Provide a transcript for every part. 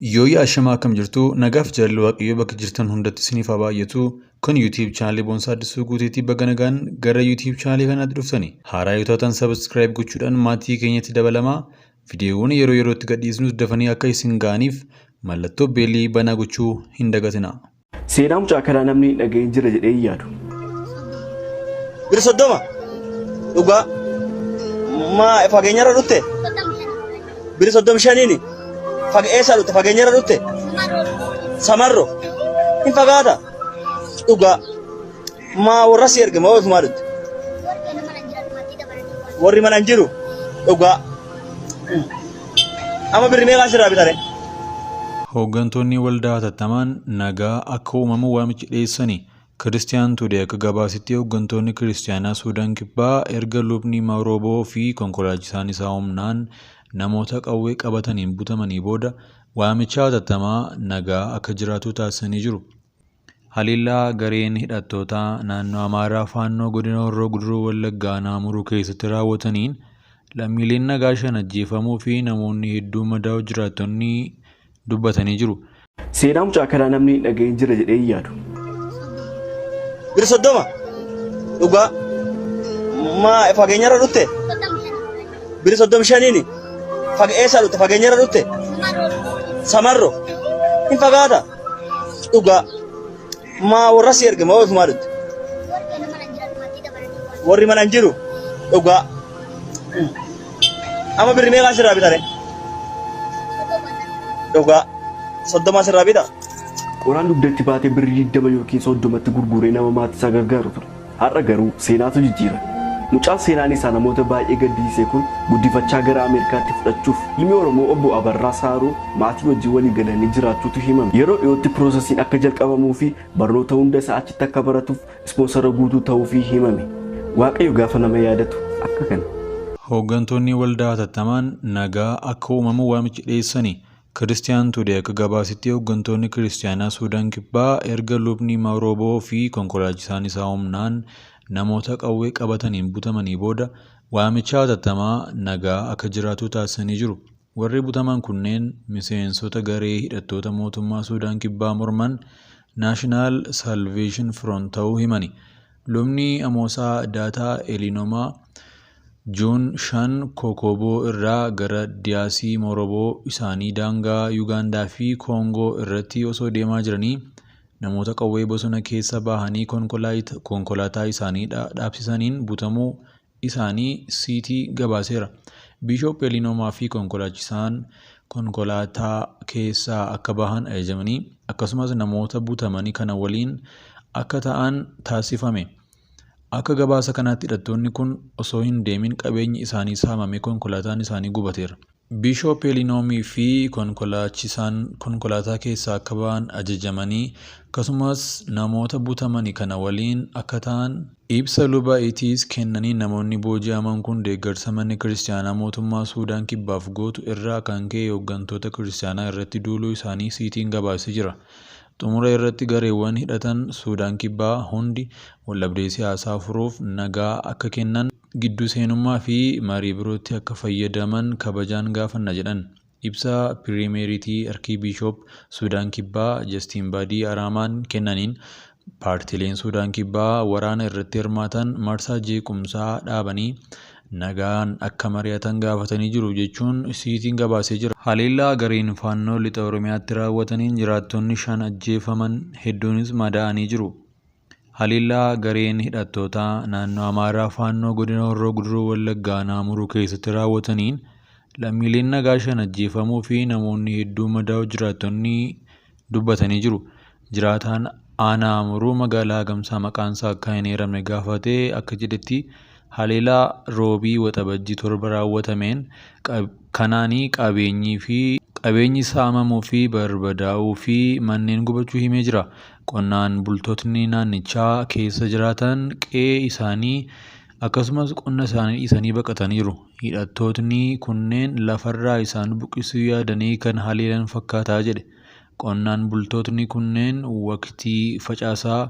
Yooyi ashamaa akkam jirtu nagaaf jaalalli waaqayyoo bakka jirtan hundatti isiniif haa baay'atu. Kun YouTube chaanalii Boonsaa Addisuu Guuteetii baga nagaan gara YouTube chaanalii kanaatti dhuftani. Haaraa yoo taatan subscribe gochuudhaan maatii keenyatti dabalamaa. Viidiyoowwan yeroo yerootti gadhiisnus dafanii akka isin ga'aniif mallattoo beelii banaa gochuu hin dagatinaa. Seenaa mucaa kanaa namni dhaga'ee jira jedhee yaadu. Bir soddoma dhugaa maa fageenyarra dhutte bir soddom shaniini eessa dhutte fageenyarra dhutte samarro hin fagaata dhugaa maa warra si erge maa ofumaa dhutte warri mana hin jiru dhugaa amma birri meeqaa sirraa bitare. Hooggantoonni waldaa hatattamaan nagaa akka uumamu waamicha dhiyeessanii. Kiristiyaan Tuudee akka gabaasitti hooggantoonni kiristiyaanaa Suudaan Kibbaa erga lubni Marooboo fi konkolaachisaan isaa humnaan namoota qawwee qabataniin butamanii booda waamicha hatattamaa nagaa akka jiraatu taasisanii jiru. Haliillaa gareen hidhattootaa naannoo Amaaraa Faannoo godina Horroo Guduruu Wallaggaa Naamuruu keessatti raawwataniin lammiileen nagaa 5 ajjeefamuu fi namoonni hedduu madaa'uu jiraattonni dubbatanii jiru. Seenaa mucaa kanaa namni dhaga'ee jira jedhee yaadu. Bir soddoma dhugaa maa fageenyarra dhutte bir soddom shaniini eessa dhutte fageenyarra dhutte samarro hin fagaata dhugaa maa warra si erge maa ofumaa dhutte warri mana hin jiru dhugaa amma birri meeqaa sirraa bitare dhugaa soddoma sirraa bita. Qoraan dugdatti baatee birrii 20 yookiin 30tti gurguree nama maatii isaa gargaaru ture. Har'a garuu seenaatu jijjiira. Mucaan seenaan isaa namoota baay'ee gaddisiisee kun guddifachaa gara Ameerikaatti fudhachuuf ilmi Oromoo obbo Abarraa Saaroo maatii wajjin walii galanii jiraachuutu himame. Yeroo dhiyootti piroosesiin akka jalqabamuu fi barnoota hunda isaa achitti akka baratuuf ispoonsara guutuu ta'uufii himame. Waaqayyo gaafa nama yaadatu akka kana. Hooggantoonni waldaa hatattamaan nagaa akka uumamu waamicha dhiyeessanii. Kiristiyaan Tuudee akka gabaasitti hooggantoonni kiristiyaanaa Suudaan Kibbaa erga lubni Marooboo fi konkolaachisaan isaa humnaan namoota qawwee qabataniin butamanii booda waamicha hatattamaa nagaa akka jiraatu taasisanii jiru. Warri butaman kunneen miseensota garee hidhattoota mootummaa Suudaan Kibbaa morman Naashinaal Saalveeshin Firoont ta'uu himani. Lubni Amoosaa Daataa Eliinomaa Juun 5 Kokoboo irraa gara Diyaasii Moroboo isaanii daangaa Yuugaandaa fi Koongoo irratti osoo deemaa jiranii namoota qawwee bosona keessa bahanii konkolaataa isaanii dhaabsisaniin butamuu isaanii siitii gabaaseera. Biishoop Eliinomaa fi konkolaachisaan konkolaataa keessaa akka bahan ajajamanii akkasumas namoota butamanii kana waliin akka ta'an taasifame. Akka gabaasa kanaatti hidhattoonni kun osoo hin deemin qabeenyi isaanii saamamee konkolaataan isaanii gubateera. Biishoop Eliinoomii fi konkolaachisaan konkolaataa keessaa akka ba'an ajajamanii akkasumas namoota butamanii kana waliin akka ta'an ibsa luba itiis kennanii namoonni booji'aman kun deeggarsa manni kiristiyaanaa mootummaa Suudaan Kibbaaf gootu irraa kan ka'e hooggantoota kiristiyaanaa irratti duuluu isaanii siitiin gabaasee jira. Xumura irratti gareewwan hidhatan Suudaan Kibbaa hundi waldhabdee siyaasaa furuuf nagaa akka kennan gidduu seenummaa fi marii birootti akka fayyadaman kabajaan gaafanna jedhan. Ibsa pirimeeritii Arkiibiishoop Suudaan Kibbaa Jastiin Baadii Araamaan kennaniin paartileen Suudaan Kibbaa waraana irratti hirmaatan marsaa jeequmsaa dhaabanii nagaan akka mari'atan gaafatanii jiru jechuun siitiin gabaasee jira. Haliillaa gareen Faannoo lixa Oromiyaatti raawwataniin jiraattonni 5 ajjeefaman hedduunis madaa'anii jiru. Haliillaa gareen hidhattootaa naannoo Amaaraa Faannoo godina Horroo Guduruu Wallaggaa Naamuruu keessatti raawwataniin lammiileen nagaa 5 ajjeefamuu fi namoonni hedduu madaa'uu jiraattonni dubbatanii jiru. Jiraataan aanaa Amuruu magaalaa Gamsaa maqaan isaa akka hin eeramne gaafatee akka jedhetti haliillaa roobii waxabajjii 7 raawwatameen kanaanii qabeenyi saamamuu fi barbadaa'uu fi manneen gubachuu himee jira. Qonnaan bultootni naannichaa keessa jiraatan qe'ee isaanii akkasumas qonna isaanii dhiisanii baqataniiru. Hidhattootni kunneen lafarraa isaan buqqisuu yaadanii kan haleelan fakkaataa jedhe. Qonnaan bultootni kunneen waqtii facaasaa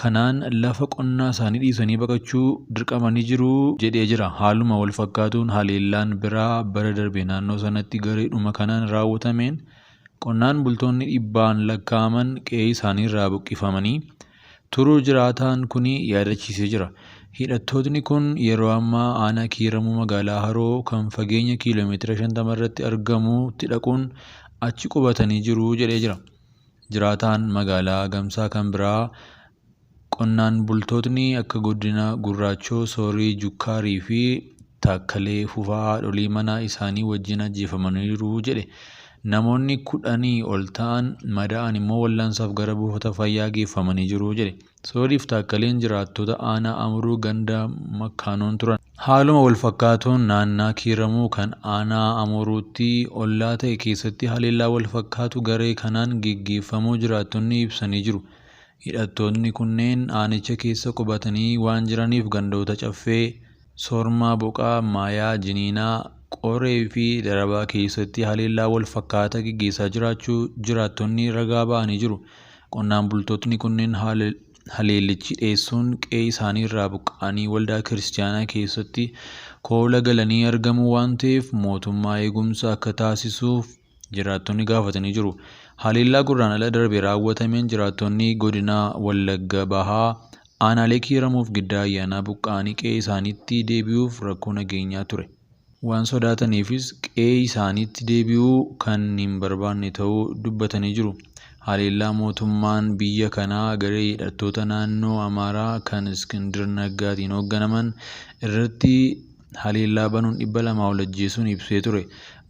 kanaan lafa qonnaa isaanii dhiisanii baqachuu dirqamanii jiru jedhee jira. Haaluma wal fakkaatuun haleellaan biraa bara darbe naannoo sanatti gareedhuma kanaan raawwatameen Qonnaan bultoonni dhibbaan lakkaa'aman qe'ee isaanii irraa buqqifamanii turuu jiraataan kun yaadachiisee jira. Hidhattootni kun yeroo ammaa aanaa Kiiramuu magaalaa Haroo kan fageenya kiiloomeetira 50 irratti argamutti dhaquun achi qubatanii jiru jedhee jira. Jiraataan magaalaa Gamsaa kan biraa qonnaan bultootni akka godina Gurraachoo, Soorii, Jukkaarii fi Taakkalee Fufaa haadholii mana isaanii wajjin ajjeefamaniiru jedhe. Namoonni 10 ol ta'an madaa'an immoo wal'aansaaf gara buufata fayyaa geeffamanii jiru jedhe. Sooriif Taakkaleen jiraattota aanaa Amuruu ganda Makkaanoon turan. Haaluma wal fakkaatuun naannaa Kiiramuu kan aanaa Amuruutti ollaa ta'e keessatti haleellaa wal fakkaatu garee kanaan geggeeffamuu jiraattonni ibsanii jiru. Hidhattoonni kunneen aanicha keessa qubatanii waan jiraniif gandoota Caffee, Soormaa, Boqaa, Maayaa, Jiniinaa, Qoree fi Darabaa keessatti haleellaa wal fakkaataa gaggeessaa jiraachuu jiraattonni ragaa ba'anii jiru. Qonnaan bultootni kunneen haleellichi dhiyeessuun qe'ee isaanii irraa buqqa'anii waldaa kiristaanaa keessatti koola galanii argamu waan ta'eef mootummaa eegumsa akka taasisuuf jiraattonni gaafatanii jiru. Haleellaa gurraandhala darbe raawwatameen jiraattonni godina Wallagga Bahaa aanaalee Kiiramuuf Giddaa Ayyaanaa buqqa'anii qe'ee isaaniitti deebi'uuf rakkoo nageenyaa ture. Waan sodaataniifis qe'ee isaaniitti deebi'uu kan hin barbaanne ta'uu dubbatanii jiru. Haleellaa mootummaan biyya kanaa garee hidhattoota naannoo Amaaraa kan Iskindir Naggaatiin hoogganaman irratti haleellaa banuun 200 ol ajjeesuun ibsee ture.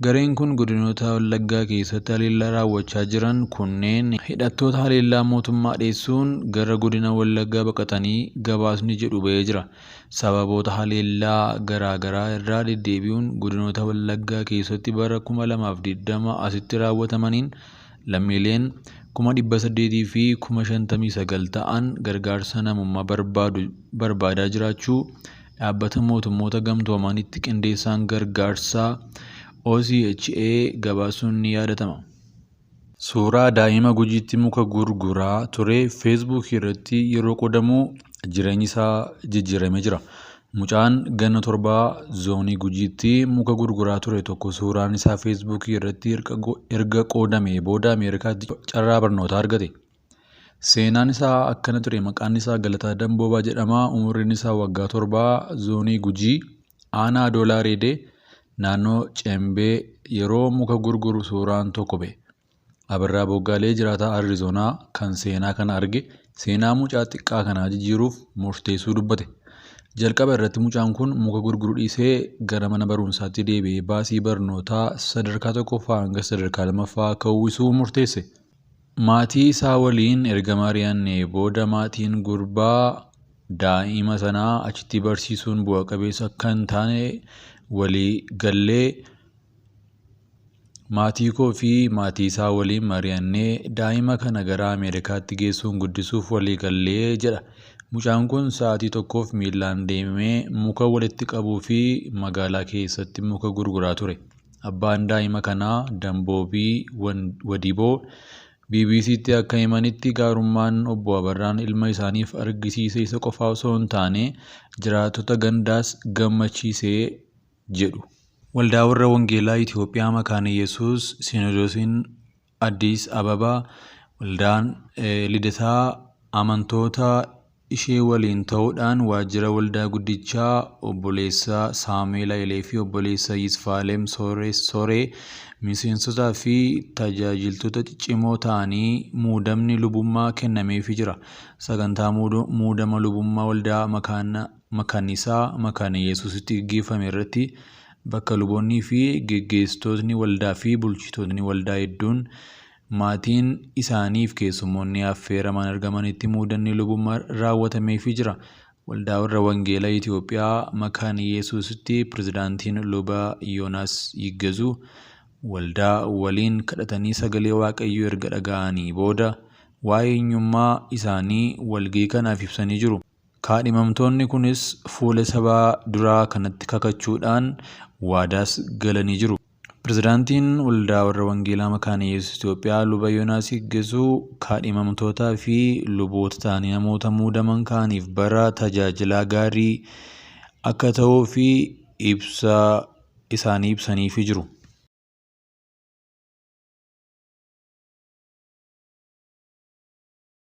Gareen kun godinoota Wallaggaa keessatti haleellaa raawwachaa jiran kunneen hidhattoota haleellaa mootummaa dhiyeessuun gara godina Wallaggaa baqatanii gabaasni jedhu ba'ee jira. Sababoota haleellaa garaagaraa irraa deddeebi'uun godinoota Wallaggaa keessatti bara 2020 asitti raawwatamaniin lammiileen 800 fi 59 ta'an gargaarsa namummaa barbaadaa jiraachuu dhaabbata mootummoota gamtoomanitti qindeessaan gargaarsaa OCHA gabaasuun ni yaadatama. Suuraa daa'ima Gujiitti muka gurguraa ture Facebook irratti yeroo qoodamu jireenyi isaa jijjiiramee jira. Mucaan ganna 7 zoonii Gujiitti muka gurguraa ture tokko suuraan isaa Facebook irratti erga qoodamee booda Ameerikaatti carraa barnootaa argate. Seenaan isaa akkana ture. Maqaan isaa Galataa Damboobaa jedhama. Umuriin isaa waggaa 7 zoonii Gujii aanaa Adoolaa Reedee naannoo Cembee yeroo muka gurguru suuraan tokko ba'e. Abirraa Boggaalee jiraataa Arizoonaa kan seenaa kana arge seenaa mucaa xiqqaa kanaa jijjiiruuf murteessuu dubbate. Jalqaba irratti mucaan kun muka gurguruu dhiisee gara mana barumsaatti deebi'ee baasii barnootaa sadarkaa 1ffaa hanga sadarkaa 2ffaa akka uwwisuu murteesse. Maatii isaa waliin erga mari'annee booda maatiin gurbaa daa'ima sanaa achitti barsiisuun bu'a qabeessa akka hin taane walii gallee maatii koo fi maatii isaa waliin mari'annee daa'ima kana gara Ameerikaatti geessuun guddisuuf walii gallee jedha. Mucaan kun sa'aatii tokkoof miilaan deemee muka walitti qabuu fi magaalaa keessatti muka gurguraa ture. Abbaan daa'ima kanaa Damboobii Wadiboo BBC'tti akka himanitti gaarummaan obbo Abarraan ilma isaaniif argisiise isa qofaa osoo hin taane jiraattota gandaas gammachiisee jedhu. Waldaa warra Wangeelaa Itoophiyaa Makaana Yesuus Sinodoosiin Addis Ababaa waldaan lidataa amantoota ishee waliin ta'uudhaan waajjira waldaa guddichaa obboleessa Saamu'eel Hayilee fi obboleessa Yisfaalem Sooree miseensotaa fi tajaajiltoota ciccimoo ta'anii muudamni lubummaa kennameefii jira. Sagantaa muudama lubummaa waldaa Makanisaa Makaana Yesuusitti gaggeeffame irratti bakka luboonnii fi geggeessitootni waldaa fi bulchitootni waldaa hedduun maatiin isaaniif keessummoonni affeeraman argamanitti muudanni lubummaa raawwatameefii jira. Waldaa warra Wangeelaa Itoophiyaa Makaana Yesuusitti pirezidaantiin lubaa Yoonaas Yiggazuu waldaa waliin kadhatanii sagalee Waaqayyoo erga dhaga'anii booda waa'ee eenyummaa isaanii walgahii kanaaf ibsanii jiru. Kaadhimamtoonni kunis fuula sabaa duraa kanatti kakachuudhaan waadaas galanii jiru. Pirezidaantiin waldaa warra Wangeelaa Makaana Yesuus Itoophiyaa luba Yoonaas Yiggazuu kaadhimamtootaa fi luboota ta'anii namoota muudaman kaaniif bara tajaajilaa gaarii akka ta'uu fi ibsa isaanii ibsaniifii jiru.